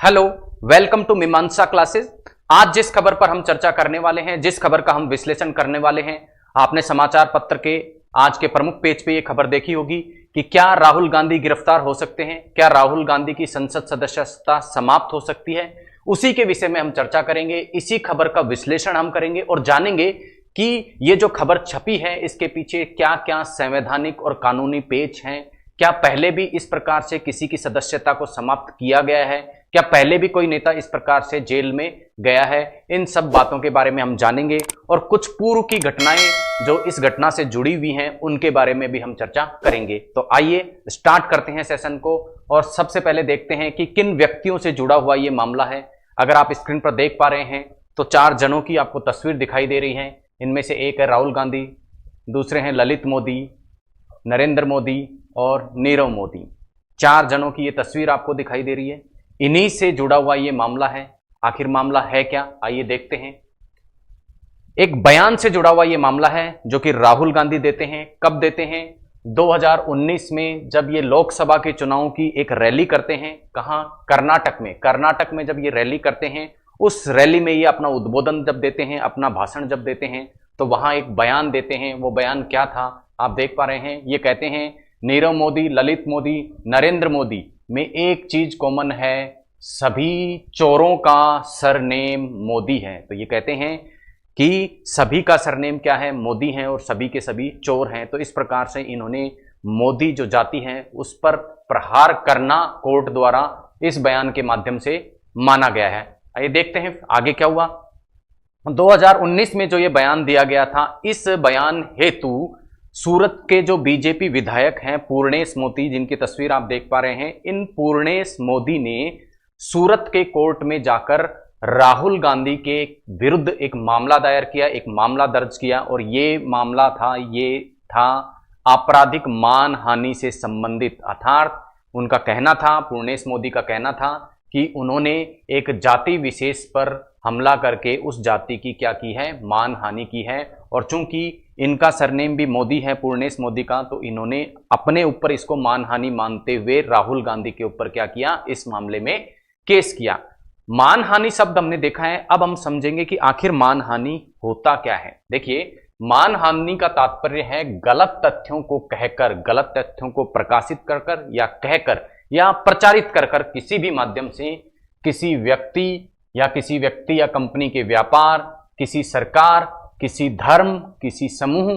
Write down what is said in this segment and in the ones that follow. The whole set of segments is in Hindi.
हेलो, वेलकम टू मीमांसा क्लासेस। आज जिस खबर पर हम चर्चा करने वाले हैं, जिस खबर का हम विश्लेषण करने वाले हैं, आपने समाचार पत्र के आज के प्रमुख पेज पे ये खबर देखी होगी कि क्या राहुल गांधी गिरफ्तार हो सकते हैं, क्या राहुल गांधी की संसद सदस्यता समाप्त हो सकती है। उसी के विषय में हम चर्चा करेंगे, इसी खबर का विश्लेषण हम करेंगे और जानेंगे कि ये जो खबर छपी है इसके पीछे क्या क्या संवैधानिक और कानूनी पेच हैं। क्या पहले भी इस प्रकार से किसी की सदस्यता को समाप्त किया गया है, क्या पहले भी कोई नेता इस प्रकार से जेल में गया है। इन सब बातों के बारे में हम जानेंगे और कुछ पूर्व की घटनाएं जो इस घटना से जुड़ी हुई हैं उनके बारे में भी हम चर्चा करेंगे। तो आइए स्टार्ट करते हैं सेशन को और सबसे पहले देखते हैं कि किन व्यक्तियों से जुड़ा हुआ ये मामला है। अगर आप स्क्रीन पर देख पा रहे हैं तो 4 जनों की आपको तस्वीर दिखाई दे रही है। इनमें से एक है राहुल गांधी, दूसरे हैं ललित मोदी, नरेंद्र मोदी और नीरव मोदी। 4 जनों की ये तस्वीर आपको दिखाई दे रही है। इन्हीं से जुड़ा हुआ ये मामला है। आखिर मामला है क्या, आइए देखते हैं। एक बयान से जुड़ा हुआ ये मामला है जो कि राहुल गांधी देते हैं। कब देते हैं? 2019 में जब ये लोकसभा के चुनाव की एक रैली करते हैं। कहां? कर्नाटक में। कर्नाटक में जब ये रैली करते हैं, उस रैली में ये अपना उद्बोधन जब देते हैं, अपना भाषण जब देते हैं, तो वहां एक बयान देते हैं। वो बयान क्या था आप देख पा रहे हैं। ये कहते हैं नीरव मोदी, ललित मोदी, नरेंद्र मोदी में एक चीज कॉमन है, सभी चोरों का सरनेम मोदी है। तो ये कहते हैं कि सभी का सरनेम क्या है? मोदी है और सभी के सभी चोर हैं। तो इस प्रकार से इन्होंने मोदी जो जाति है उस पर प्रहार करना कोर्ट द्वारा इस बयान के माध्यम से माना गया है। आइए देखते हैं आगे क्या हुआ। 2019 में जो ये बयान दिया गया था, इस बयान हेतु सूरत के जो बीजेपी विधायक हैं पूर्णेश मोदी, जिनकी तस्वीर आप देख पा रहे हैं, इन पूर्णेश मोदी ने सूरत के कोर्ट में जाकर राहुल गांधी के विरुद्ध एक मामला दायर किया, एक मामला दर्ज किया। और ये मामला था आपराधिक मानहानि से संबंधित। अर्थात उनका कहना था, पूर्णेश मोदी का कहना था कि उन्होंने एक जाति विशेष पर हमला करके उस जाति की क्या की है? मानहानि की है। और चूंकि इनका सरनेम भी मोदी है, पूर्णेश मोदी का, तो इन्होंने अपने ऊपर इसको मानहानि मानते हुए राहुल गांधी के ऊपर क्या किया? इस मामले में केस किया। मानहानि शब्द हमने देखा है। अब हम समझेंगे कि आखिर मानहानि होता क्या है। देखिए, मानहानि का तात्पर्य है गलत तथ्यों को कहकर, गलत तथ्यों को प्रकाशित कर या कहकर या प्रचारित कर किसी भी माध्यम से किसी व्यक्ति या कंपनी के व्यापार, किसी सरकार, किसी धर्म, किसी समूह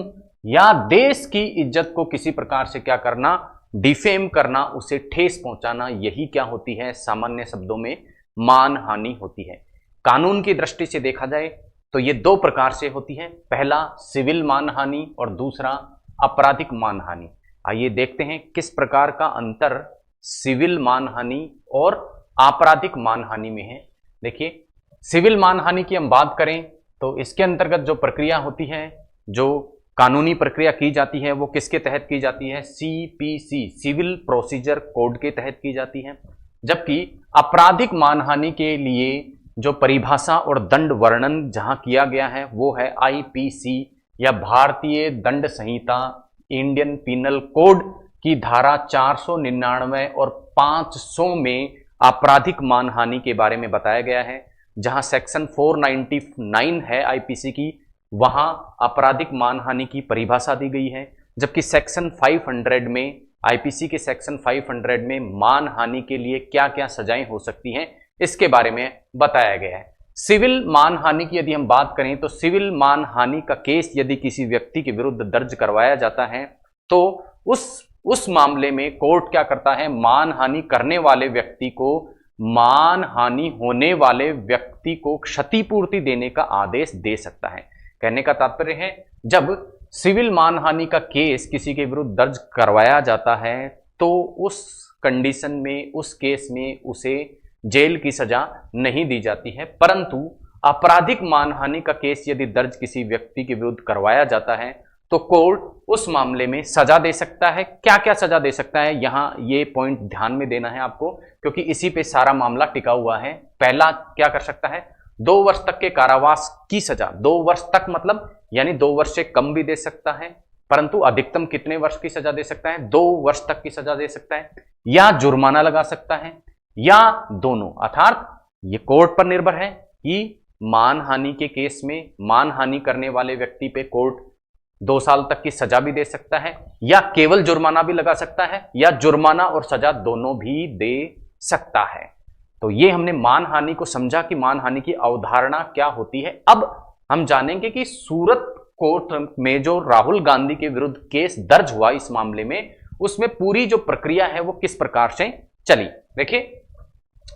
या देश की इज्जत को किसी प्रकार से क्या करना? डिफेम करना, उसे ठेस पहुंचाना। यही क्या होती है? सामान्य शब्दों में मानहानि होती है। कानून की दृष्टि से देखा जाए तो ये 2 प्रकार से होती है। पहला सिविल मानहानि और दूसरा आपराधिक मानहानि। आइए देखते हैं किस प्रकार का अंतर सिविल मानहानि और आपराधिक मानहानि में है। देखिए, सिविल मानहानि की हम बात करें तो इसके अंतर्गत जो प्रक्रिया होती है, जो कानूनी प्रक्रिया की जाती है, वो किसके तहत की जाती है? सीपीसी, सिविल प्रोसीजर कोड के तहत की जाती है। जबकि आपराधिक मानहानि के लिए जो परिभाषा और दंड वर्णन जहां किया गया है वो है आईपीसी या भारतीय दंड संहिता, इंडियन पिनल कोड की धारा 499 और 500 में आपराधिक मानहानि के बारे में बताया गया है। जहां सेक्शन 499 है आईपीसी की, वहां आपराधिक मानहानि की परिभाषा दी गई है। जबकि सेक्शन 500 में, आईपीसी के सेक्शन 500 में मानहानि के लिए क्या क्या सजाएं हो सकती हैं इसके बारे में बताया गया है। सिविल मानहानि की यदि हम बात करें तो सिविल मानहानि का केस यदि किसी व्यक्ति के विरुद्ध दर्ज करवाया जाता है तो उस मामले में कोर्ट क्या करता है? मानहानि करने वाले व्यक्ति को, मानहानि होने वाले व्यक्ति को क्षतिपूर्ति देने का आदेश दे सकता है। कहने का तात्पर्य है, जब सिविल मानहानि का केस किसी के विरुद्ध दर्ज करवाया जाता है तो उस कंडीशन में, उस केस में उसे जेल की सजा नहीं दी जाती है। परंतु आपराधिक मानहानि का केस यदि दर्ज किसी व्यक्ति के विरुद्ध करवाया जाता है तो कोर्ट उस मामले में सजा दे सकता है। क्या क्या सजा दे सकता है, यहां ये पॉइंट ध्यान में देना है आपको, क्योंकि इसी पे सारा मामला टिका हुआ है। पहला क्या कर सकता है? 2 वर्ष तक के कारावास की सजा। 2 वर्ष तक मतलब यानी 2 वर्ष से कम भी दे सकता है, परंतु अधिकतम कितने वर्ष की सजा दे सकता है? 2 वर्ष तक की सजा दे सकता है। या जुर्माना लगा सकता है, या दोनों। अर्थात ये कोर्ट पर निर्भर है कि मानहानि के केस में मानहानि करने वाले व्यक्ति पे कोर्ट 2 साल तक की सजा भी दे सकता है या केवल जुर्माना भी लगा सकता है या जुर्माना और सजा दोनों भी दे सकता है। तो ये हमने मानहानि को समझा कि मानहानि की अवधारणा क्या होती है। अब हम जानेंगे कि सूरत कोर्ट में जो राहुल गांधी के विरुद्ध केस दर्ज हुआ इस मामले में, उसमें पूरी जो प्रक्रिया है वो किस प्रकार से चली। देखिए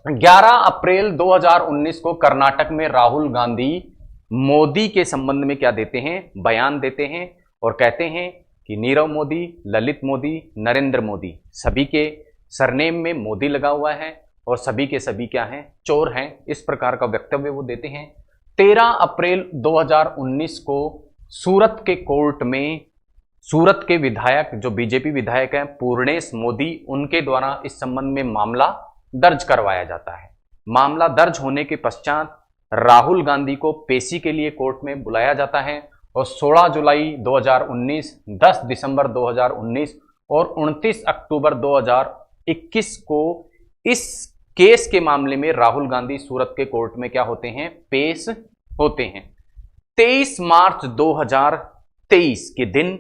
11 अप्रैल 2019 को कर्नाटक में राहुल गांधी मोदी के संबंध में क्या देते हैं, बयान देते हैं और कहते हैं कि नीरव मोदी, ललित मोदी, नरेंद्र मोदी, सभी के सरनेम में मोदी लगा हुआ है और सभी के सभी क्या हैं, चोर हैं। इस प्रकार का वक्तव्य वो देते हैं। 13 अप्रैल 2019 को सूरत के कोर्ट में सूरत के विधायक जो बीजेपी विधायक हैं पूर्णेश मोदी, उनके द्वारा इस संबंध में मामला दर्ज करवाया जाता है। मामला दर्ज होने के पश्चात राहुल गांधी को पेशी के लिए कोर्ट में बुलाया जाता है और 16 जुलाई 2019, 10 दिसंबर 2019 और 29 अक्टूबर 2021 को इस केस के मामले में राहुल गांधी सूरत के कोर्ट में क्या होते हैं, पेश होते हैं। 23 मार्च 2023 के दिन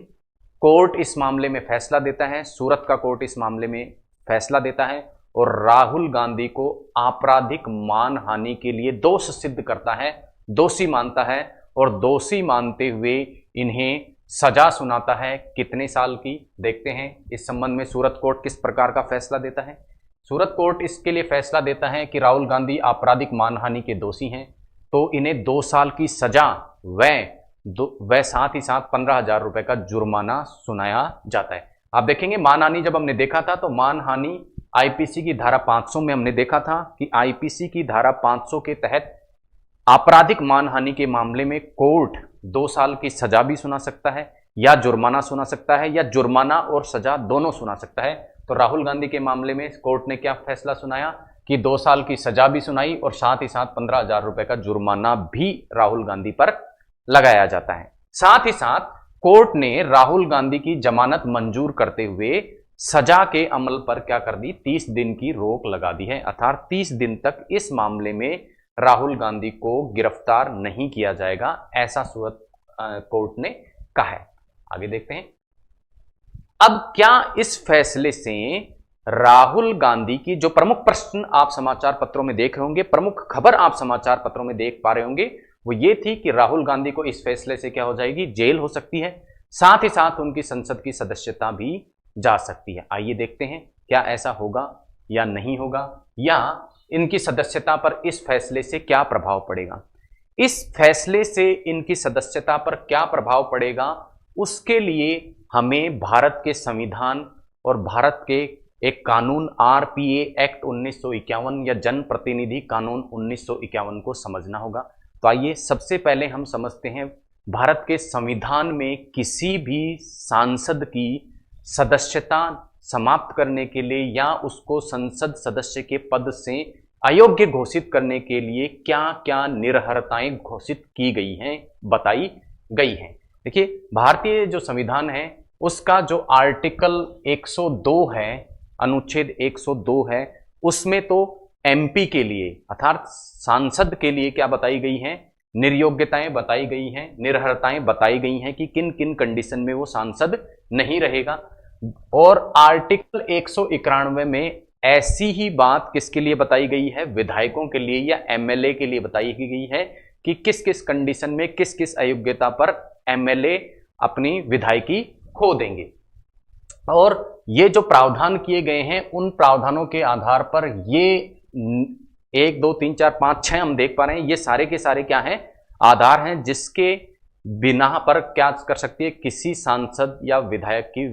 कोर्ट इस मामले में फैसला देता है, सूरत का कोर्ट इस मामले में फैसला देता है और राहुल गांधी को आपराधिक मानहानि के लिए दोष सिद्ध करता है, दोषी मानता है और दोषी मानते हुए इन्हें सजा सुनाता है। कितने साल की, देखते हैं इस संबंध में सूरत कोर्ट किस प्रकार का फैसला देता है। सूरत कोर्ट इसके लिए फैसला देता है कि राहुल गांधी आपराधिक मानहानि के दोषी हैं तो इन्हें 2 साल की सजा व साथ ही साथ 15,000 रुपए का जुर्माना सुनाया जाता है। आप देखेंगे मानहानि जब हमने देखा था तो मानहानि आईपीसी की धारा 500 में हमने देखा था कि आईपीसी की धारा 500 के तहत आपराधिक मानहानि के मामले में कोर्ट 2 साल की सजा भी सुना सकता है या जुर्माना सुना सकता है या जुर्माना और सजा दोनों सुना सकता है। तो राहुल गांधी के मामले में कोर्ट ने क्या फैसला सुनाया कि 2 साल की सजा भी सुनाई और साथ ही साथ 15,000 रुपए का जुर्माना भी राहुल गांधी पर लगाया जाता है। साथ ही साथ कोर्ट ने राहुल गांधी की जमानत मंजूर करते हुए सजा के अमल पर क्या कर दी, 30 दिन की रोक लगा दी है। अर्थात 30 दिन तक इस मामले में राहुल गांधी को गिरफ्तार नहीं किया जाएगा, ऐसा सूरत कोर्ट ने कहा है। आगे देखते हैं। अब क्या इस फैसले से राहुल गांधी की जो प्रमुख प्रश्न आप समाचार पत्रों में देख रहे होंगे, प्रमुख खबर आप समाचार पत्रों में देख पा रहे होंगे, वो ये थी कि राहुल गांधी को इस फैसले से क्या हो जाएगी, जेल हो सकती है, साथ ही साथ उनकी संसद की सदस्यता भी जा सकती है। आइए देखते हैं क्या ऐसा होगा या नहीं होगा, या इनकी सदस्यता पर इस फैसले से क्या प्रभाव पड़ेगा। इस फैसले से इनकी सदस्यता पर क्या प्रभाव पड़ेगा, उसके लिए हमें भारत के संविधान और भारत के एक कानून आरपीए एक्ट 1951 या जन प्रतिनिधि कानून 1951 को समझना होगा। तो आइए सबसे पहले हम समझते हैं भारत के संविधान में किसी भी सांसद की सदस्यता समाप्त करने के लिए या उसको संसद सदस्य के पद से अयोग्य घोषित करने के लिए क्या क्या निर्हरताएं घोषित की गई हैं, बताई गई हैं। देखिए भारतीय जो संविधान है उसका जो आर्टिकल 102 है, अनुच्छेद 102 है, उसमें तो एमपी के लिए अर्थात सांसद के लिए क्या बताई गई हैं, निर्योग्यताएं बताई गई हैं, निर्हरताएं बताई गई हैं कि किन किन कंडीशन में वो सांसद नहीं रहेगा। और आर्टिकल 191 में ऐसी ही बात किसके लिए बताई गई है, विधायकों के लिए या एमएलए के लिए बताई गई है कि किस किस कंडीशन में किस किस अयोग्यता पर एमएलए अपनी विधायकी खो देंगे। और ये जो प्रावधान किए गए हैं उन प्रावधानों के आधार पर ये 1 2 3 4 5 6 हम देख पा रहे हैं, ये सारे के सारे क्या हैं, आधार हैं जिसके बिना पर क्या कर सकती है किसी सांसद या विधायक की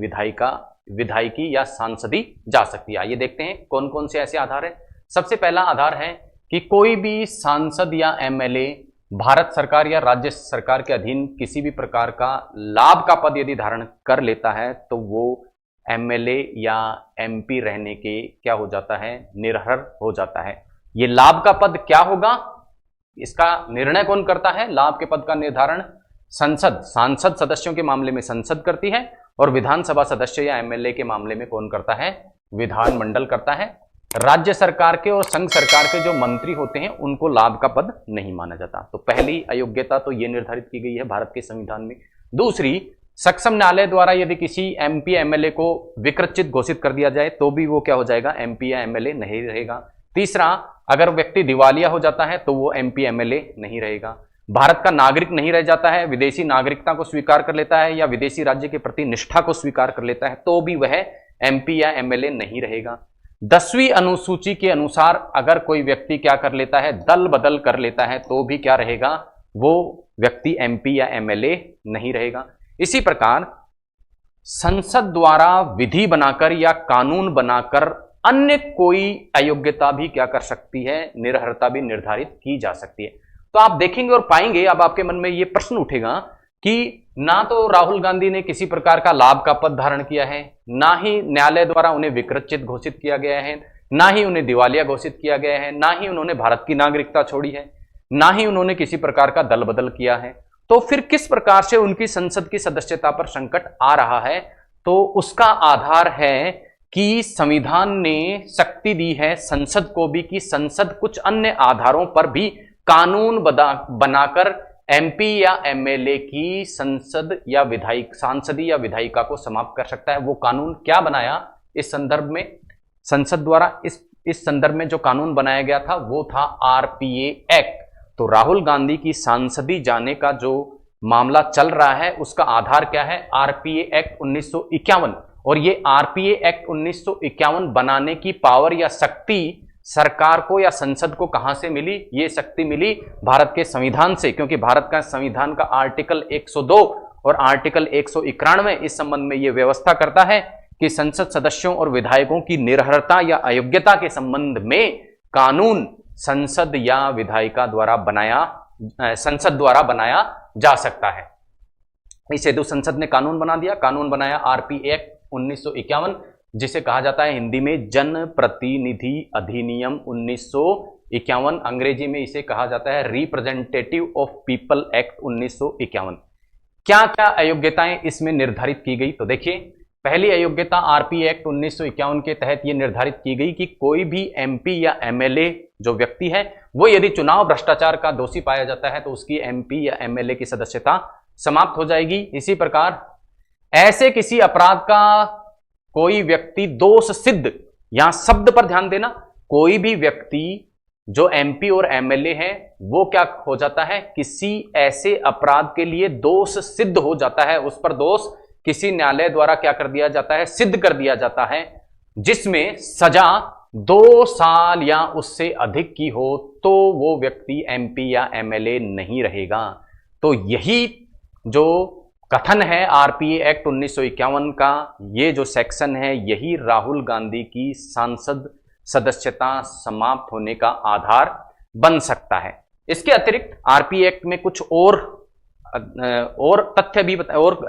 विधायकी या सांसदी जा सकती है। आइए देखते हैं कौन कौन से ऐसे आधार हैं। सबसे पहला आधार है कि कोई भी सांसद या एमएलए भारत सरकार या राज्य सरकार के अधीन किसी भी प्रकार का लाभ का पद यदि धारण कर लेता है तो वो एमएलए या एमपी रहने के क्या हो जाता है, निर्हर हो जाता है। ये लाभ का पद क्या होगा, इसका निर्णय कौन करता है, लाभ के पद का निर्धारण संसद, सांसद सदस्यों के मामले में संसद करती है और विधानसभा सदस्य या एमएलए के मामले में कौन करता है, विधानमंडल करता है। राज्य सरकार के और संघ सरकार के जो मंत्री होते हैं उनको लाभ का पद नहीं माना जाता। तो पहली अयोग्यता तो ये निर्धारित की गई है भारत के संविधान में। दूसरी, सक्षम न्यायालय द्वारा यदि किसी एमपी एमएलए को विकृत घोषित कर दिया जाए तो भी वो क्या हो जाएगा, एमपी या एमएलए नहीं रहेगा। तीसरा, अगर व्यक्ति दिवालिया हो जाता है तो वो एमपी एमएलए नहीं रहेगा। भारत का नागरिक नहीं रह जाता है, विदेशी नागरिकता को स्वीकार कर लेता है या विदेशी राज्य के प्रति निष्ठा को स्वीकार कर लेता है तो भी वह एमपी या एमएलए नहीं रहेगा। 10वीं अनुसूची के अनुसार अगर कोई व्यक्ति क्या कर लेता है, दल बदल कर लेता है तो भी क्या रहेगा, वो व्यक्ति एमपी या एमएलए नहीं रहेगा। इसी प्रकार संसद द्वारा विधि बनाकर या कानून बनाकर अन्य कोई अयोग्यता भी क्या कर सकती है, निरर्हता भी निर्धारित की जा सकती है। तो आप देखेंगे और पाएंगे, अब आपके मन में यह प्रश्न उठेगा कि ना तो राहुल गांधी ने किसी प्रकार का लाभ का पद धारण किया है, ना ही न्यायालय द्वारा उन्हें विकृत घोषित किया गया है, ना ही उन्हें दिवालिया घोषित किया गया है, ना ही उन्होंने भारत की नागरिकता छोड़ी है, ना ही उन्होंने किसी प्रकार का दल बदल किया है। तो फिर किस प्रकार से उनकी संसद की सदस्यता पर संकट आ रहा है? तो उसका आधार है कि संविधान ने शक्ति दी है संसद को भी कि संसद कुछ अन्य आधारों पर भी कानून बनाकर एमपी या एमएलए की सांसदी या विधायिका को समाप्त कर सकता है। वो कानून क्या बनाया इस संदर्भ में, संसद द्वारा इस संदर्भ में जो कानून बनाया गया था वो था आरपीए एक्ट। तो राहुल गांधी की सांसदी जाने का जो मामला चल रहा है उसका आधार क्या है, आरपीए एक्ट 1951। और ये आरपीए एक्ट 1951 बनाने की पावर या शक्ति सरकार को या संसद को कहां से मिली? ये शक्ति मिली भारत के संविधान से, क्योंकि भारत का संविधान का आर्टिकल 102 और आर्टिकल 191 इस संबंध में यह व्यवस्था करता है कि संसद सदस्यों और विधायकों की निरर्हता या अयोग्यता के संबंध में कानून संसद या विधायिका द्वारा संसद द्वारा बनाया जा सकता है। इस हेतु संसद ने कानून बना दिया, कानून बनाया आरपीए एक्ट 1951, जिसे कहा जाता है हिंदी में जन प्रतिनिधि अधिनियम 1951, अंग्रेजी में इसे कहा जाता है रिप्रेजेंटेटिव ऑफ पीपल एक्ट 1951। क्या क्या अयोग्यताएं इसमें निर्धारित की गई? तो देखिए, पहली अयोग्यता आरपीए एक्ट 1951 के तहत यह निर्धारित की गई कि कोई भी एमपी या एमएलए जो व्यक्ति है वो यदि चुनाव भ्रष्टाचार का दोषी पाया जाता है तो उसकी एमपी या एमएलए की सदस्यता समाप्त हो जाएगी। इसी प्रकार ऐसे किसी अपराध का कोई व्यक्ति दोष सिद्ध, यहां शब्द पर ध्यान देना, कोई भी व्यक्ति जो एमपी और एमएलए है वो क्या हो जाता है, किसी ऐसे अपराध के लिए दोष सिद्ध हो जाता है, उस पर दोष किसी न्यायालय द्वारा क्या कर दिया जाता है, सिद्ध कर दिया जाता है, जिसमें सजा 2 साल या उससे अधिक की हो तो वो व्यक्ति एमपी या एमएलए नहीं रहेगा। तो यही जो कथन है आरपीए एक्ट 1951 का, ये जो सेक्शन है, यही राहुल गांधी की सांसद सदस्यता समाप्त होने का आधार बन सकता है। इसके अतिरिक्त आरपीए एक्ट में कुछ और तथ्य भी और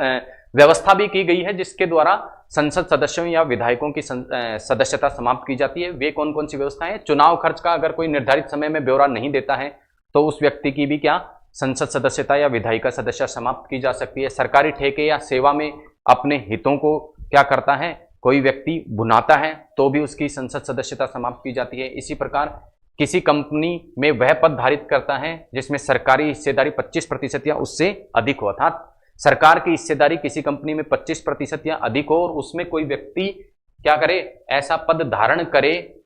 व्यवस्था भी की गई है जिसके द्वारा संसद सदस्यों या विधायकों की सदस्यता समाप्त की जाती है। वे कौन कौन सी व्यवस्थाएं? चुनाव खर्च का अगर कोई निर्धारित समय में ब्यौरा नहीं देता है तो उस व्यक्ति की भी क्या संसद सदस्यता या विधायिका सदस्यता समाप्त की जा सकती है। सरकारी ठेके या सेवा में अपने हितों को क्या करता है, कोई व्यक्ति भुनाता है तो भी उसकी संसद सदस्यता समाप्त की जाती है। इसी प्रकार किसी कंपनी में वह पद धारित करता है जिसमें सरकारी हिस्सेदारी 25% या उससे अधिक हो, अर्थात सरकार की हिस्सेदारी किसी कंपनी में 25% या अधिक हो और उसमें कोई व्यक्ति क्या करे, ऐसा पद धारण करे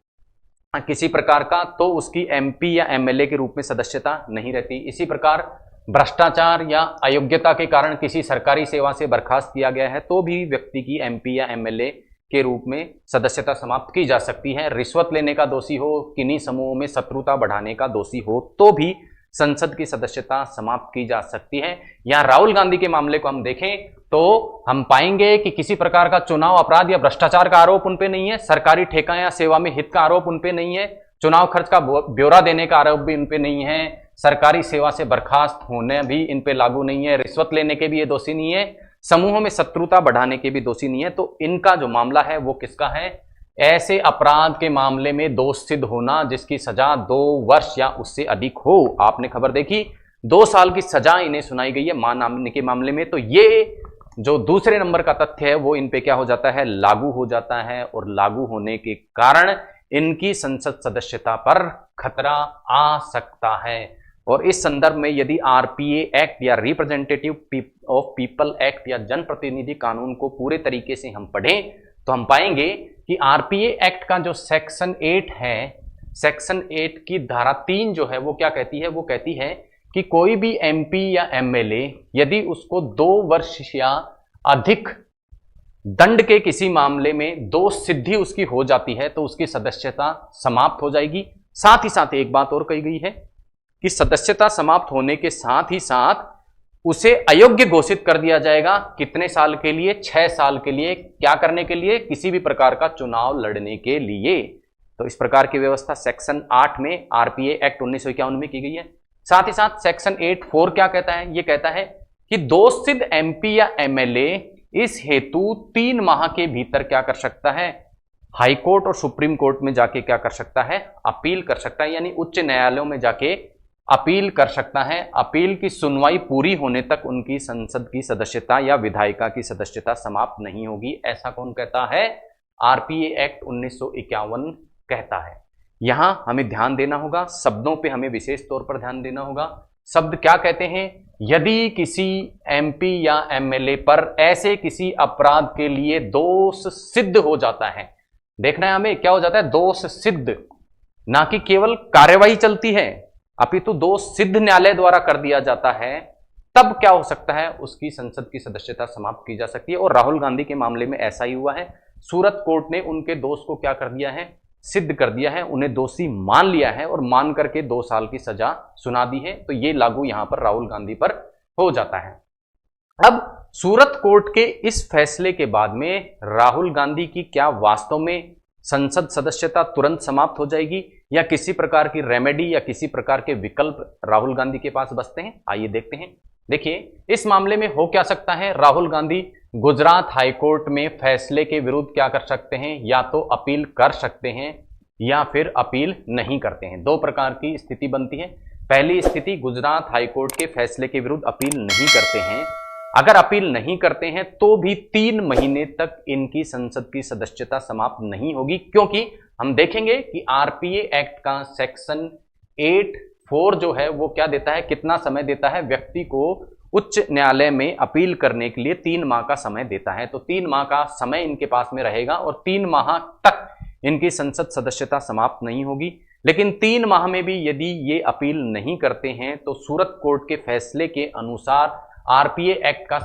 किसी प्रकार का, तो उसकी एमपी या एमएलए के रूप में सदस्यता नहीं रहती। इसी प्रकार भ्रष्टाचार या अयोग्यता के कारण किसी सरकारी सेवा से बर्खास्त किया गया है तो भी व्यक्ति की एमपी या एमएलए के रूप में सदस्यता समाप्त की जा सकती है। रिश्वत लेने का दोषी हो, किन्हीं समूहों में शत्रुता बढ़ाने का दोषी हो तो भी संसद की सदस्यता समाप्त की जा सकती है। यहां राहुल गांधी के मामले को हम देखें तो हम पाएंगे कि किसी प्रकार का चुनाव अपराध या भ्रष्टाचार का आरोप उन पे नहीं है, सरकारी ठेका या सेवा में हित का आरोप उन पे नहीं है, चुनाव खर्च का ब्यौरा देने का आरोप भी इन पे नहीं है, सरकारी सेवा से बर्खास्त होने भी इन पे लागू नहीं है, रिश्वत लेने के भी ये दोषी नहीं है, समूहों में शत्रुता बढ़ाने के भी दोषी नहीं है। तो इनका जो मामला है वो किसका है? ऐसे अपराध के मामले में दोष सिद्ध होना जिसकी सजा 2 वर्ष या उससे अधिक हो। आपने खबर देखी 2 साल की सजा इन्हें सुनाई गई है मां नामने के मामले में। तो ये जो दूसरे नंबर का तथ्य है वो इन पे क्या हो जाता है, लागू हो जाता है, और लागू होने के कारण इनकी संसद सदस्यता पर खतरा आ सकता है। और इस संदर्भ में यदि आरपीए एक्ट या रिप्रेजेंटेटिव ऑफ पीपल एक्ट या जनप्रतिनिधि कानून को पूरे तरीके से हम पढ़ें तो हम पाएंगे कि आरपीए एक्ट का जो सेक्शन 8 है, सेक्शन 8 की धारा 3 जो है वो क्या कहती है, वो कहती है कि कोई भी एमपी या एमएलए यदि उसको 2 वर्ष या अधिक दंड के किसी मामले में दोष सिद्धि उसकी हो जाती है तो उसकी सदस्यता समाप्त हो जाएगी। साथ ही साथ एक बात और कही गई है कि सदस्यता समाप्त होने के साथ ही साथ उसे अयोग्य घोषित कर दिया जाएगा। कितने साल के लिए? 6 साल के लिए। क्या करने के लिए? किसी भी प्रकार का चुनाव लड़ने के लिए। तो इस प्रकार की व्यवस्था सेक्शन 8 में आरपीए एक्ट 1951 में की गई है। साथ ही साथ सेक्शन 8(4) क्या कहता है? यह कहता है कि दोष सिद्ध एमपी या एमएलए इस हेतु 3 माह के भीतर क्या कर सकता है? हाई कोर्ट और सुप्रीम कोर्ट में जाके क्या कर सकता है? अपील कर सकता है, यानी उच्च न्यायालयों में जाके अपील कर सकता है। अपील की सुनवाई पूरी होने तक उनकी संसद की सदस्यता या विधायिका की सदस्यता समाप्त नहीं होगी। ऐसा कौन कहता है? आरपीए एक्ट 1951 कहता है। यहां हमें ध्यान देना होगा, शब्दों पे हमें विशेष तौर पर ध्यान देना होगा। शब्द क्या कहते हैं? यदि किसी एमपी या एमएलए पर ऐसे किसी अपराध के लिए दोष सिद्ध हो जाता है, देखना है हमें क्या हो जाता है? दोष सिद्ध, ना कि केवल कार्यवाही चलती है, अपितु दोष सिद्ध न्यायालय द्वारा कर दिया जाता है, तब क्या हो सकता है? उसकी संसद की सदस्यता समाप्त की जा सकती है। और राहुल गांधी के मामले में ऐसा ही हुआ है। सूरत कोर्ट ने उनके दोष को क्या कर दिया है? सिद्ध कर दिया है, उन्हें दोषी मान लिया है और मान करके 2 साल की सजा सुना दी है। तो ये लागू यहां पर राहुल गांधी पर हो जाता है। अब सूरत कोर्ट के इस फैसले के बाद में राहुल गांधी की क्या वास्तव में संसद सदस्यता तुरंत समाप्त हो जाएगी या किसी प्रकार की रेमेडी या किसी प्रकार के विकल्प राहुल गांधी के पास बचते हैं? आइए देखते हैं। देखिए, इस मामले में हो क्या सकता है? राहुल गांधी गुजरात हाईकोर्ट में फैसले के विरुद्ध क्या कर सकते हैं? या तो अपील कर सकते हैं या फिर अपील नहीं करते हैं। 2 प्रकार की स्थिति बनती है। पहली स्थिति, गुजरात हाईकोर्ट के फैसले के विरुद्ध अपील नहीं करते हैं। अगर अपील नहीं करते हैं तो भी 3 महीने तक इनकी संसद की सदस्यता समाप्त नहीं होगी, क्योंकि हम देखेंगे कि आरपीए एक्ट का सेक्शन 8(4) जो है वो क्या देता है? कितना समय देता है? व्यक्ति को उच्च न्यायालय में अपील करने के लिए 3 माह का समय देता है। तो 3 माह का समय इनके पास में रहेगा और 3 माह तक इनकी संसद सदस्यता समाप्त नहीं होगी। लेकिन 3 माह में भी यदि ये अपील नहीं करते हैं तो सूरत कोर्ट के फैसले के अनुसार आरपीए एक्ट का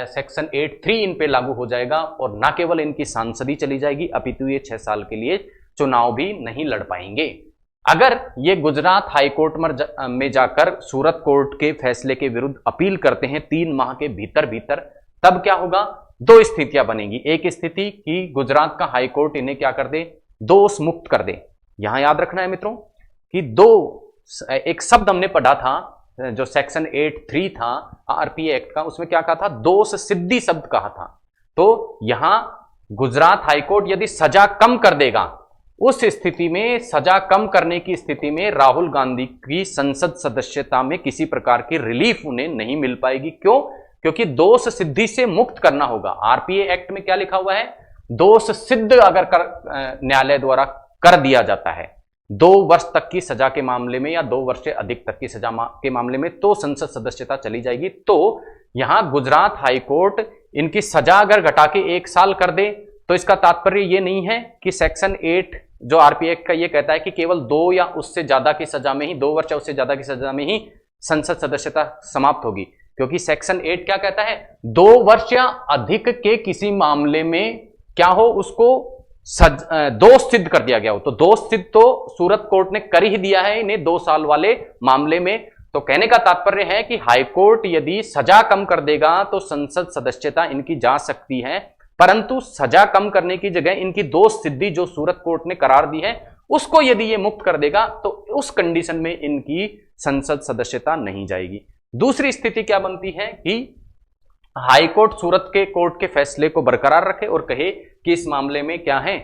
सेक्शन 8(3) इन पे लागू हो जाएगा और न केवल इनकी सांसदी चली जाएगी, अपितु ये 6 साल के लिए चुनाव भी नहीं लड़ पाएंगे। अगर ये गुजरात हाईकोर्ट में जाकर सूरत कोर्ट के फैसले के विरुद्ध अपील करते हैं 3 माह के भीतर भीतर, तब क्या होगा? 2 स्थितियां बनेंगी। एक स्थिति कि गुजरात का हाईकोर्ट इन्हें क्या कर दे? दोष मुक्त कर दे। यहां याद रखना है मित्रों कि एक शब्द हमने पढ़ा था जो सेक्शन 8(3) था आरपीए एक्ट का, उसमें क्या कहा था? दोष सिद्धि शब्द कहा था। तो यहां गुजरात हाईकोर्ट यदि सजा कम कर देगा, उस स्थिति में, सजा कम करने की स्थिति में राहुल गांधी की संसद सदस्यता में किसी प्रकार की रिलीफ उन्हें नहीं मिल पाएगी। क्यों? क्योंकि दोष सिद्धि से मुक्त करना होगा। आरपीए एक्ट में क्या लिखा हुआ है? दोष सिद्ध अगर न्यायालय द्वारा कर दिया जाता है 2 वर्ष तक की सजा के मामले में या 2 वर्ष से अधिक तक की सजा के मामले में, तो संसद सदस्यता चली जाएगी। तो यहां गुजरात हाईकोर्ट इनकी सजा अगर घटा के 1 साल कर दे तो इसका तात्पर्य यह नहीं है कि सेक्शन 8 जो आरपीए एक्ट का यह कहता है कि केवल 2 या उससे ज्यादा की सजा में ही, 2 वर्ष या उससे ज्यादा की सजा में ही संसद सदस्यता समाप्त होगी। क्योंकि सेक्शन 8 क्या कहता है? 2 वर्ष या अधिक के किसी मामले में क्या हो, उसको दोष सिद्ध कर दिया गया हो। तो दोष सिद्ध तो सूरत कोर्ट ने कर ही दिया है इन्हें 2 साल वाले मामले में। तो कहने का तात्पर्य है कि हाईकोर्ट यदि सजा कम कर देगा तो संसद सदस्यता इनकी जा सकती है, परंतु सजा कम करने की जगह इनकी दोष सिद्धि जो सूरत कोर्ट ने करार दी है उसको यदि ये मुक्त कर देगा तो उस कंडीशन में इनकी संसद सदस्यता नहीं जाएगी। दूसरी स्थिति क्या बनती है कि हाईकोर्ट सूरत के कोर्ट के फैसले को बरकरार रखे और कहे कि इस मामले में क्या है,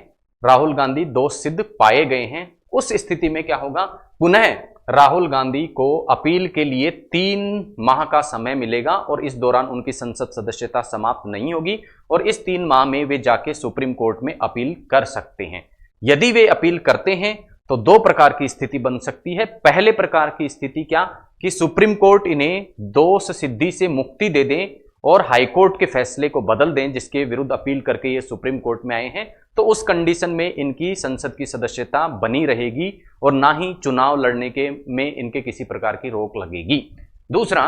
राहुल गांधी दोष सिद्ध पाए गए हैं। उस स्थिति में क्या होगा? पुनः राहुल गांधी को अपील के लिए 3 माह का समय मिलेगा और इस दौरान उनकी संसद सदस्यता समाप्त नहीं होगी और इस 3 माह में वे जाके सुप्रीम कोर्ट में अपील कर सकते हैं। यदि वे अपील करते हैं तो दो प्रकार की स्थिति बन सकती है। पहले प्रकार की स्थिति क्या कि सुप्रीम कोर्ट इन्हें दोष सिद्धि से मुक्ति दे दें और हाईकोर्ट के फैसले को बदल दें जिसके विरुद्ध अपील करके ये सुप्रीम कोर्ट में आए हैं, तो उस कंडीशन में इनकी संसद की सदस्यता बनी रहेगी और ना ही चुनाव लड़ने के में इनके किसी प्रकार की रोक लगेगी। दूसरा,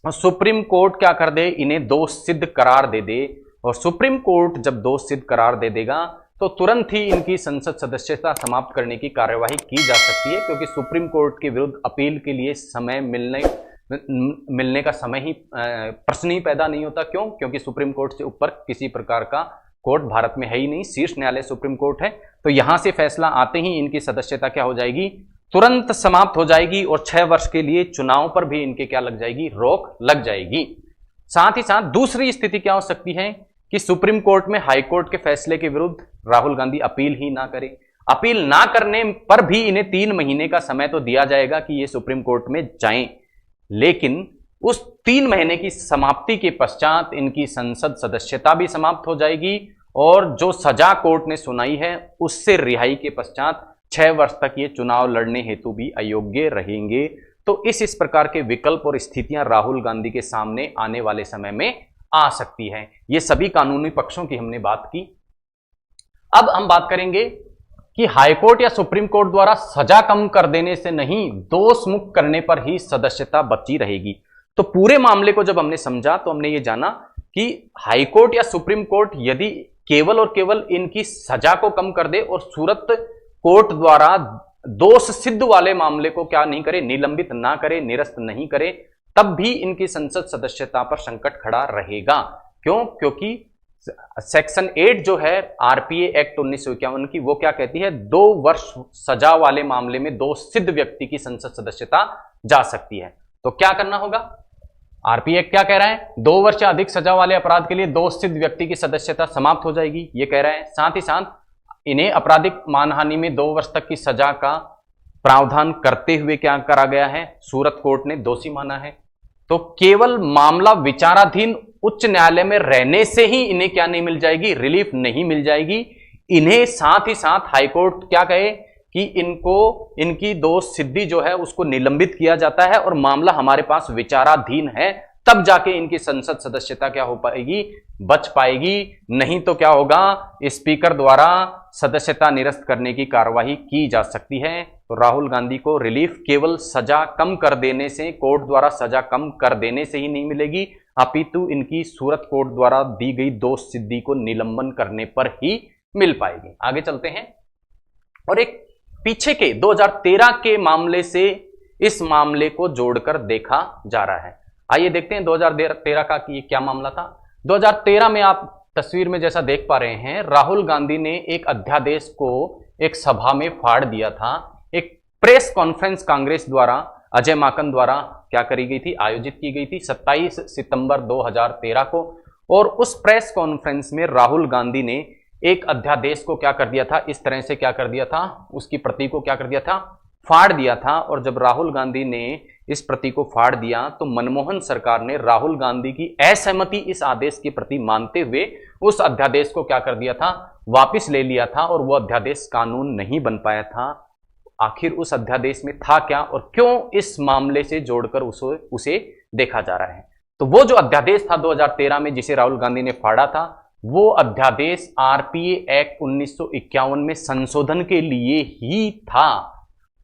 सुप्रीम कोर्ट क्या कर दे, इन्हें दोष सिद्ध करार दे दे, और सुप्रीम कोर्ट जब दोष सिद्ध करार दे देगा तो तुरंत ही इनकी संसद सदस्यता समाप्त करने की कार्यवाही की जा सकती है, क्योंकि सुप्रीम कोर्ट के विरुद्ध अपील के लिए समय मिलने का समय ही प्रश्न ही पैदा नहीं होता। क्यों? क्योंकि सुप्रीम कोर्ट से ऊपर किसी प्रकार का कोर्ट भारत में है ही नहीं, शीर्ष न्यायालय सुप्रीम कोर्ट है। तो यहां से फैसला आते ही इनकी सदस्यता क्या हो जाएगी, तुरंत समाप्त हो जाएगी और 6 वर्ष के लिए चुनाव पर भी इनके क्या लग जाएगी, रोक लग जाएगी। साथ ही साथ दूसरी स्थिति क्या हो सकती है कि सुप्रीम कोर्ट में हाई कोर्ट के फैसले के विरुद्ध राहुल गांधी अपील ही ना करें। अपील ना करने पर भी इन्हें 3 महीने का समय तो दिया जाएगा कि ये सुप्रीम कोर्ट में जाएं, लेकिन उस 3 महीने की समाप्ति के पश्चात इनकी संसद सदस्यता भी समाप्त हो जाएगी और जो सजा कोर्ट ने सुनाई है उससे रिहाई के पश्चात 6 वर्ष तक ये चुनाव लड़ने हेतु भी अयोग्य रहेंगे। तो इस प्रकार के विकल्प और स्थितियां राहुल गांधी के सामने आने वाले समय में आ सकती है। ये सभी कानूनी पक्षों की हमने बात की। अब हम बात करेंगे कि हाईकोर्ट या सुप्रीम कोर्ट द्वारा सजा कम कर देने से नहीं, दोष मुक्त करने पर ही सदस्यता बची रहेगी। तो पूरे मामले को जब हमने समझा तो हमने ये जाना कि हाईकोर्ट या सुप्रीम कोर्ट यदि केवल और केवल इनकी सजा को कम कर दे और सूरत कोर्ट द्वारा दोष सिद्ध वाले मामले को क्या नहीं करे, निलंबित ना करे, निरस्त नहीं करे, तब भी इनकी संसद सदस्यता पर संकट खड़ा रहेगा। क्यों? क्योंकि सेक्शन 8 जो है आरपीए एक्ट 1951 की, वो क्या कहती है, 2 वर्ष सजा वाले मामले में दोष सिद्ध व्यक्ति की संसद सदस्यता जा सकती है। तो क्या करना होगा, आरपीए एक्ट क्या कह रहा है, 2 वर्ष से अधिक सजा वाले अपराध के लिए दोष सिद्ध व्यक्ति की सदस्यता समाप्त हो जाएगी, ये कह रहा है। साथ ही साथ इन्हें आपराधिक मानहानि में 2 वर्ष तक की सजा का प्रावधान करते हुए क्या करा गया है, सूरत कोर्ट ने दोषी माना है। तो केवल मामला विचाराधीन उच्च न्यायालय में रहने से ही इन्हें क्या नहीं मिल जाएगी, रिलीफ नहीं मिल जाएगी। इन्हें साथ ही साथ हाईकोर्ट क्या कहे कि इनकी दोष सिद्धि जो है उसको निलंबित किया जाता है और मामला हमारे पास विचाराधीन है, तब जाके इनकी संसद सदस्यता क्या हो पाएगी, बच पाएगी। नहीं तो क्या होगा, स्पीकर द्वारा सदस्यता निरस्त करने की कार्यवाही की जा सकती है। तो राहुल गांधी को रिलीफ केवल सजा कम कर देने से, कोर्ट द्वारा सजा कम कर देने से ही नहीं मिलेगी, अपितु इनकी सूरत कोर्ट द्वारा दी गई दोष सिद्धि को निलंबन करने पर ही मिल पाएगी। आगे चलते हैं और एक पीछे के 2013 के मामले से इस मामले को जोड़कर देखा जा रहा है। आइए देखते हैं 2013 का कि क्या मामला था। 2013 में आप तस्वीर में जैसा देख पा रहे हैं, राहुल गांधी ने एक अध्यादेश को एक सभा में फाड़ दिया था। एक प्रेस कॉन्फ्रेंस कांग्रेस द्वारा, अजय माकन द्वारा क्या करी गई थी, आयोजित की गई थी 27 सितंबर 2013 को। और उस प्रेस कॉन्फ्रेंस में राहुल गांधी ने एक अध्यादेश को क्या कर दिया था, इस तरह से क्या कर दिया था, उसकी प्रति को क्या कर दिया था, फाड़ दिया था। और जब राहुल गांधी ने इस प्रति को फाड़ दिया तो मनमोहन सरकार ने राहुल गांधी की असहमति इस आदेश के प्रति मानते हुए उस अध्यादेश को क्या कर दिया था, वापस ले लिया था और वह अध्यादेश कानून नहीं बन पाया था। आखिर उस अध्यादेश में था क्या और क्यों, इस मामले से जोड़कर उसे देखा जा रहा है। तो वो जो अध्यादेश था 2013 में जिसे राहुल गांधी ने फाड़ा था, वो अध्यादेश आरपीए एक्ट 1951 में संशोधन के लिए ही था।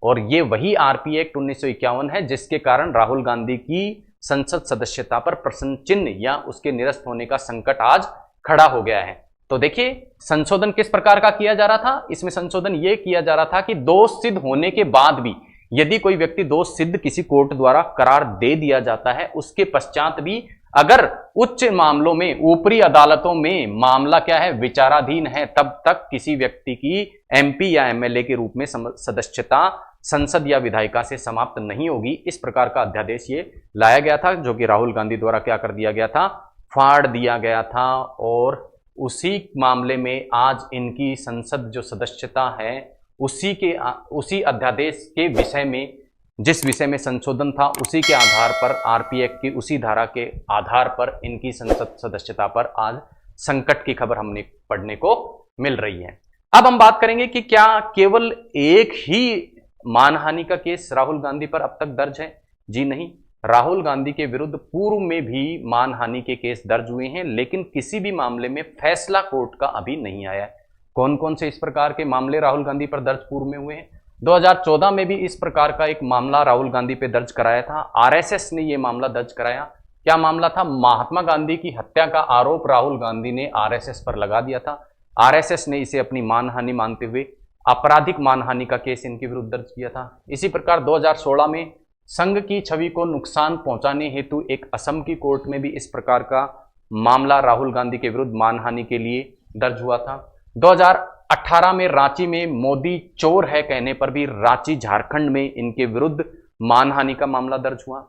और ये वही आरपीए एक्ट 1951 है जिसके कारण राहुल गांधी की संसद सदस्यता पर प्रश्न चिन्ह या उसके निरस्त होने का संकट आज खड़ा हो गया है। तो देखिए संशोधन किस प्रकार का किया जा रहा था। इसमें संशोधन यह किया जा रहा था कि दोष सिद्ध होने के बाद भी यदि कोई व्यक्ति दोष सिद्ध किसी कोर्ट द्वारा करार दे दिया जाता है, उसके पश्चात भी अगर उच्च मामलों में, ऊपरी अदालतों में मामला क्या है, विचाराधीन है, तब तक किसी व्यक्ति की एमपी या एमएलए के रूप में सदस्यता संसद या विधायिका से समाप्त नहीं होगी। इस प्रकार का अध्यादेश ये लाया गया था, जो कि राहुल गांधी द्वारा क्या कर दिया गया था, फाड़ दिया गया था। और उसी मामले में आज इनकी संसद जो सदस्यता है उसी अध्यादेश के विषय में, जिस विषय में संशोधन था, उसी के आधार पर, आरपीए एक्ट की उसी धारा के आधार पर इनकी संसद सदस्यता पर आज संकट की खबर हमने पढ़ने को मिल रही है। अब हम बात करेंगे कि क्या केवल एक ही मानहानि का केस राहुल गांधी पर अब तक दर्ज है। जी नहीं, राहुल गांधी के विरुद्ध पूर्व में भी मानहानि के केस दर्ज हुए हैं, लेकिन किसी भी मामले में फैसला कोर्ट का अभी नहीं आया है। कौन कौन से इस प्रकार के मामले राहुल गांधी पर दर्ज पूर्व में हुए हैं? 2014 में भी इस प्रकार का एक मामला राहुल गांधी पे दर्ज कराया था। आरएसएस ने यह मामला दर्ज कराया। क्या मामला था? महात्मा गांधी की हत्या का आरोप राहुल गांधी ने आरएसएस पर लगा दिया था। आरएसएस ने इसे अपनी मानहानि मानते हुए आपराधिक मानहानि का केस इनके विरुद्ध दर्ज किया था। इसी प्रकार 2016 में संघ की छवि को नुकसान पहुंचाने हेतु एक असम की कोर्ट में भी इस प्रकार का मामला राहुल गांधी के विरुद्ध मानहानि के लिए दर्ज हुआ था। 2018 में रांची में मोदी चोर है कहने पर भी रांची झारखंड में इनके विरुद्ध मानहानि का मामला दर्ज हुआ।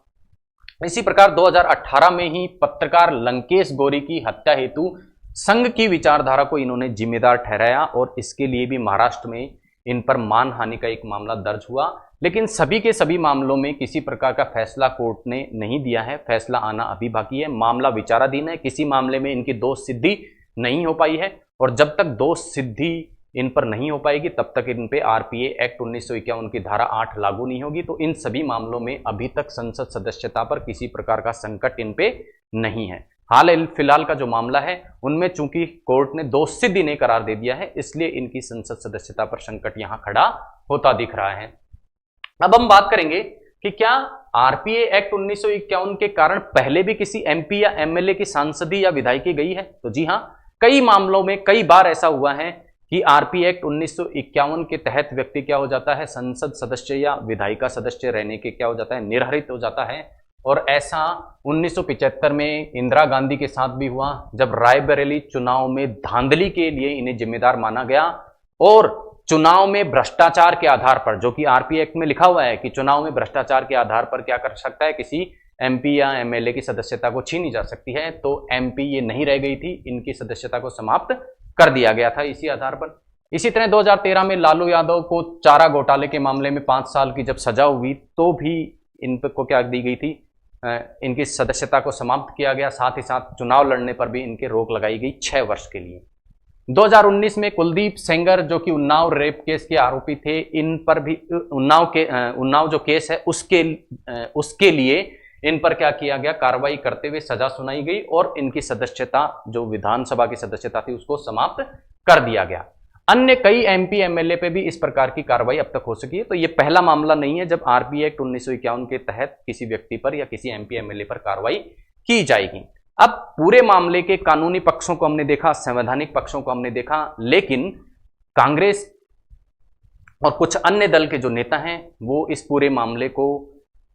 इसी प्रकार 2018 में ही पत्रकार लंकेश गौरी की हत्या हेतु संघ की विचारधारा को इन्होंने जिम्मेदार ठहराया और इसके लिए भी महाराष्ट्र में इन पर मानहानि का एक मामला दर्ज हुआ। लेकिन सभी के सभी मामलों में किसी प्रकार का फैसला कोर्ट ने नहीं दिया है। फैसला आना अभी बाकी है। मामला विचाराधीन है। किसी मामले में इनकी दोष सिद्धि नहीं हो पाई है और जब तक दोष सिद्धि इन पर नहीं हो पाएगी तब तक इन पे आरपीए एक्ट 1951 की धारा 8 लागू नहीं होगी। तो इन सभी मामलों में अभी तक संसद सदस्यता पर किसी प्रकार का संकट इन पे नहीं है। हाल फिलहाल का जो मामला है उनमें चूंकि कोर्ट ने दोष सिद्ध इन्हें करार दे दिया है, इसलिए इनकी संसद सदस्यता पर संकट यहां खड़ा होता दिख रहा है। अब हम बात करेंगे कि क्या आरपीए एक्ट 1951 के कारण पहले भी किसी एमपी या एमएलए की सांसदी या विधायकी गई है? तो जी हां, कई मामलों में कई बार ऐसा हुआ है कि आरपीए एक्ट 1951 के तहत व्यक्ति क्या हो जाता है, संसद सदस्य या विधायिका सदस्य रहने के क्या हो जाता है, निर्हरित हो जाता है। और ऐसा 1975 में इंदिरा गांधी के साथ भी हुआ, जब रायबरेली चुनाव में धांधली के लिए इन्हें जिम्मेदार माना गया और चुनाव में भ्रष्टाचार के आधार पर, जो कि आरपीए एक्ट में लिखा हुआ है कि चुनाव में भ्रष्टाचार के आधार पर क्या कर सकता है, किसी एमपी या एमएलए की सदस्यता को छीनी जा सकती है। तो एमपी ये नहीं रह गई थी, इनकी सदस्यता को समाप्त कर दिया गया था इसी आधार पर। इसी तरह 2013 में लालू यादव को चारा घोटाले के मामले में 5 साल की जब सजा हुई तो भी इन को क्या दी गई थी, इनकी सदस्यता को समाप्त किया गया। साथ ही साथ चुनाव लड़ने पर भी इनके रोक लगाई गई 6 वर्ष के लिए। 2019 में कुलदीप सेंगर जो कि उन्नाव रेप केस के आरोपी थे, इन पर भी उन्नाव जो केस है उसके लिए इन पर क्या किया गया, कार्रवाई करते हुए सजा सुनाई गई और इनकी सदस्यता, जो विधानसभा की सदस्यता थी, उसको समाप्त कर दिया गया। अन्य कई एमपी एमएलए पे भी इस प्रकार की कार्रवाई अब तक हो सकी है। तो ये पहला मामला नहीं है जब आरपीए एक्ट 1951 के तहत किसी व्यक्ति पर या किसी एमपी एमएलए पर कार्रवाई की जाएगी। अब पूरे मामले के कानूनी पक्षों को हमने देखा, संवैधानिक पक्षों को हमने देखा, लेकिन कांग्रेस और कुछ अन्य दल के जो नेता हैं वो इस पूरे मामले को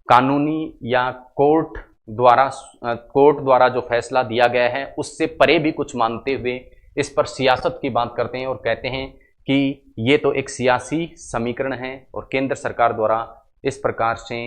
कानूनी या कोर्ट द्वारा जो फैसला दिया गया है उससे परे भी कुछ मानते हुए इस पर सियासत की बात करते हैं और कहते हैं कि ये तो एक सियासी समीकरण है और केंद्र सरकार द्वारा इस प्रकार से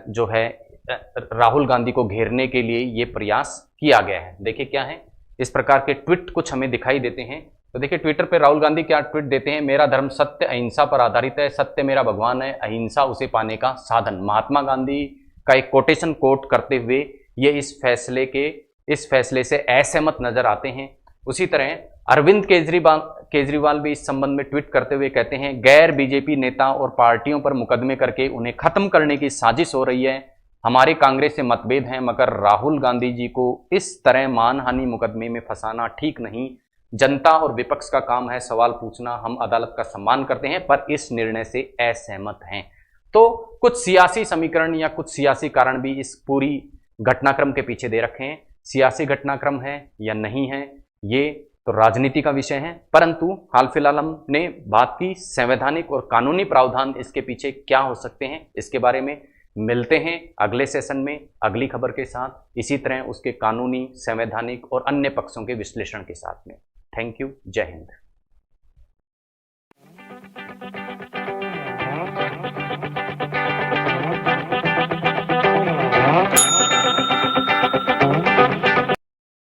जो है राहुल गांधी को घेरने के लिए ये प्रयास किया गया है। देखिए क्या है, इस प्रकार के ट्वीट कुछ हमें दिखाई देते हैं। तो देखिए ट्विटर पे राहुल गांधी क्या ट्वीट देते हैं, मेरा धर्म सत्य अहिंसा पर आधारित है, सत्य मेरा भगवान है, अहिंसा उसे पाने का साधन। महात्मा गांधी का एक कोटेशन कोट करते हुए ये इस फैसले से असहमत नजर आते हैं। उसी तरह अरविंद केजरीवाल भी इस संबंध में ट्वीट करते हुए कहते हैं, गैर बीजेपी नेता और पार्टियों पर मुकदमे करके उन्हें खत्म करने की साजिश हो रही है। हमारे कांग्रेस से मतभेद हैं मगर राहुल गांधी जी को इस तरह मानहानि मुकदमे में फंसाना ठीक नहीं। जनता और विपक्ष का काम है सवाल पूछना, हम अदालत का सम्मान करते हैं पर इस निर्णय से असहमत हैं। तो कुछ सियासी समीकरण या कुछ सियासी कारण भी इस पूरी घटनाक्रम के पीछे दे रखे हैं। सियासी घटनाक्रम है या नहीं है ये तो राजनीति का विषय है, परंतु हाल फिलहाल हमने बात की संवैधानिक और कानूनी प्रावधान इसके पीछे क्या हो सकते हैं, इसके बारे में मिलते हैं अगले सेशन में अगली खबर के साथ, इसी तरह उसके कानूनी, संवैधानिक और अन्य पक्षों के विश्लेषण के साथ में। थैंक यू, जय हिंद।